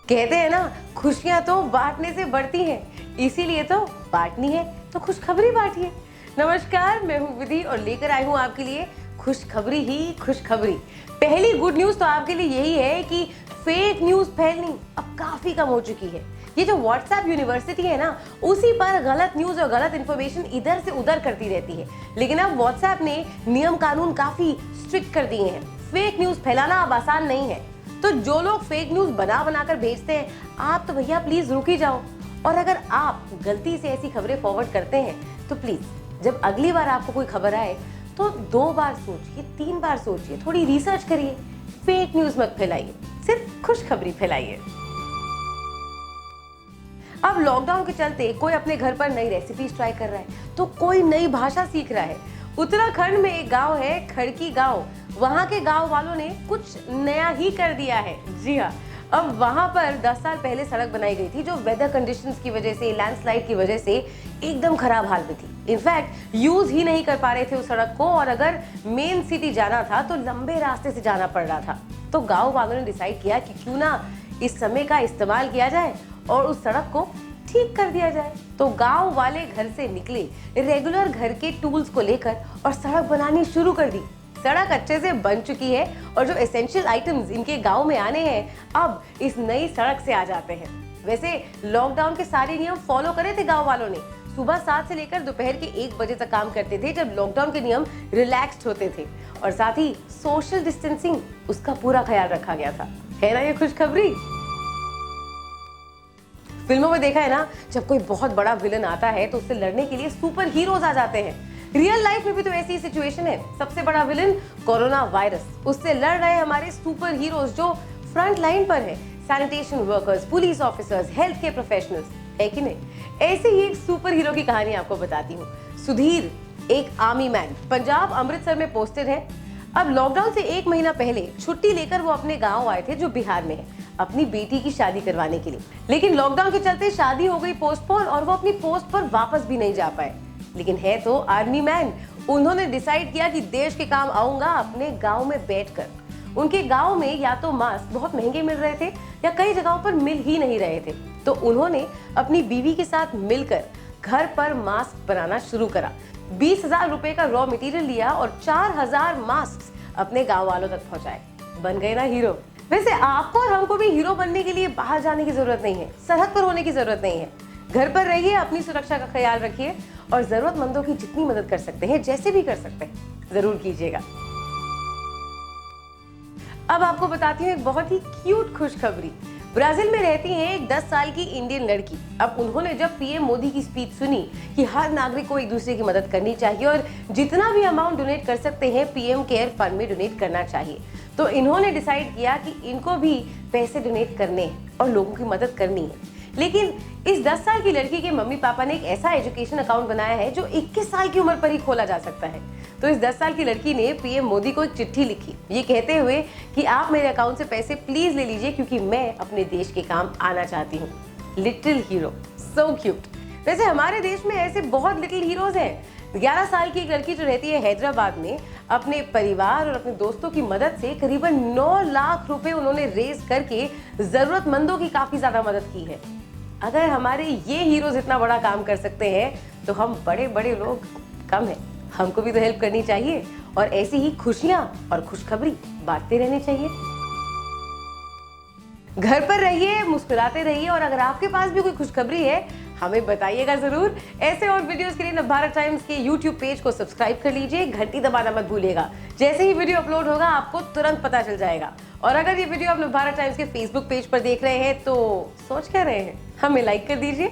कहते हैं ना, खुशियां तो बांटने से बढ़ती हैं, इसीलिए तो बांटनी है तो खुशखबरी बांटिए। नमस्कार, मैं हूँ विधि और लेकर आई हूँ आपके लिए खुशखबरी ही खुशखबरी। पहली गुड न्यूज तो आपके लिए यही है कि फेक न्यूज फैलनी अब काफी कम हो चुकी है। ये जो व्हाट्सएप यूनिवर्सिटी है ना, उसी पर गलत न्यूज और गलत इन्फॉर्मेशन इधर से उधर करती रहती है। लेकिन अब व्हाट्सएप ने नियम कानून काफी स्ट्रिक्ट कर दिए हैं। फेक न्यूज फैलाना अब आसान नहीं है। तो जो लोग फेक न्यूज बना कर भेजते हैं, आप तो भैया प्लीज रुक ही जाओ। और अगर आप गलती से ऐसी खबरें फॉरवर्ड करते हैं तो प्लीज जब अगली बार आपको कोई खबर आए तो 2 बार सोचिए, 3 बार सोचिए, थोड़ी रिसर्च करिए। फेक न्यूज मत फैलाइए, सिर्फ खुशखबरी फैलाइए। अब लॉकडाउन के चलते कोई अपने घर पर नई रेसिपीज ट्राई कर रहा है, तो कोई नई भाषा सीख रहा है। उत्तराखंड में एक गांव है खड़की गांव, वहां के गांव वालों ने कुछ नया ही कर दिया है। जी हाँ, अब वहां पर 10 साल पहले सड़क बनाई गई थी जो वेदर कंडीशंस की वजह से, लैंडस्लाइड की वजह से एकदम खराब हाल में थी। इनफैक्ट यूज ही नहीं कर पा रहे थे उस सड़क को, और अगर मेन सिटी जाना था तो लंबे रास्ते से जाना पड़ रहा था। तो गाँव वालों ने डिसाइड किया कि क्यों ना इस समय का इस्तेमाल किया जाए और उस सड़क को ठीक कर दिया जाए। तो गांव वाले घर से निकले, रेगुलर घर के टूल्स को लेकर और सड़क बनानी शुरू कर दी। सड़क अच्छे से बन चुकी है और जो एसेंशियल आइटम्स इनके गांव में आने हैं, अब इस नई सड़क से आ जाते हैं। वैसे लॉकडाउन के सारे नियम फॉलो करे थे गांव वालों ने। सुबह 7 से लेकर दोपहर के 1 बजे तक काम करते थे, जब लॉकडाउन के नियम रिलैक्स्ड होते थे। और साथ ही सोशल डिस्टेंसिंग, उसका पूरा ख्याल रखा गया था। है ना ये खुशखबरी? फिल्मों में देखा है ना, जब कोई बहुत बड़ा विलन आता है तो उससे लड़ने के लिए सुपर हीरोज आ जाते हैं। रियल लाइफ में भी तो ऐसी सिचुएशन है। सबसे बड़ा विलन कोरोना वायरस, उससे लड़ रहे हमारे सुपर हीरोज जो फ्रंट लाइन पर है। Sanitation workers, police officers, health care professionals, है कि नहीं? ऐसे ही एक सुपर हीरो की कहानी आपको बताती हूँ। सुधीर एक आर्मी मैन, पंजाब अमृतसर में पोस्टेड है। अब लॉकडाउन से 1 महीना पहले छुट्टी लेकर वो अपने गाँव आए थे जो बिहार में है, अपनी बेटी की शादी करवाने के लिए। लेकिन लॉकडाउन के चलते शादी हो गई पोस्टपोन और वो अपनी पोस्ट पर वापस भी नहीं जा पाए। लेकिन है तो आर्मी मैन, उन्होंने डिसाइड किया कि देश के काम आऊंगा अपने गांव में बैठकर। उनके गांव में या तो मास्क बहुत महंगे मिल रहे थे या कई जगहों पर मिल ही नहीं रहे थे। तो उन्होंने अपनी बीवी के साथ मिलकर घर पर मास्क बनाना शुरू करा। 20,000 रुपए का रॉ मटेरियल लिया और 4,000 मास्क अपने गाँव वालों तक पहुँचाए। बन गए ना हीरो। वैसे आपको और हमको भी हीरो बनने के लिए बाहर जाने की जरूरत नहीं है, सरहद पर होने की जरूरत नहीं है। घर पर रहिए, अपनी सुरक्षा का ख्याल रखिए और जरूरतमंदों की जितनी मदद कर सकते हैं, जैसे भी कर सकते हैं, जरूर कीजिएगा। अब आपको बताती हूँ एक बहुत ही क्यूट खुशखबरी। ब्राजील में रहती है एक 10 साल की इंडियन लड़की। अब उन्होंने जब पीएम मोदी की स्पीच सुनी कि हर नागरिक को एक दूसरे की मदद करनी चाहिए और जितना भी अमाउंट डोनेट कर सकते हैं पीएम केयर फंड में डोनेट करना चाहिए, तो इन्होंने डिसाइड किया कि इनको भी पैसे डोनेट करने हैं और लोगों की मदद करनी है। लेकिन इस 10 साल की लड़की के मम्मी पापा ने एक ऐसा एजुकेशन अकाउंट बनाया है जो 21 साल की उम्र पर ही खोला जा सकता है। तो इस 10 साल की लड़की ने पीएम मोदी को एक चिट्ठी लिखी, ये कहते हुए कि आप मेरे अकाउंट से पैसे प्लीज ले लीजिए क्योंकि मैं अपने देश के काम आना चाहती हूँ। Little hero, so cute. वैसे हमारे देश में ऐसे बहुत लिटिल हीरोज हैं। 11 साल की एक लड़की जो रहती है हैदराबाद में, अपने परिवार और अपने दोस्तों की मदद से करीबन 9 लाख रुपए उन्होंने रेज करके जरूरतमंदों की काफी ज्यादा मदद की है। अगर हमारे ये हीरोज इतना बड़ा काम कर सकते हैं तो हम बड़े बड़े लोग कम हैं। हमको भी तो हेल्प करनी चाहिए और ऐसी ही खुशियां और खुशखबरी बांटते रहने चाहिए। घर पर रहिए, मुस्कुराते रहिए और अगर आपके पास भी कोई खुशखबरी है हमें बताइएगा जरूर। ऐसे और वीडियोस के लिए नवभारत टाइम्स के YouTube पेज को सब्सक्राइब कर लीजिए, घंटी दबाना मत भूलिएगा। जैसे ही वीडियो अपलोड होगा आपको तुरंत पता चल जाएगा। और अगर ये वीडियो आप नवभारत टाइम्स के Facebook पेज पर देख रहे हैं तो सोच क्या रहे हैं, हमें लाइक कर दीजिए।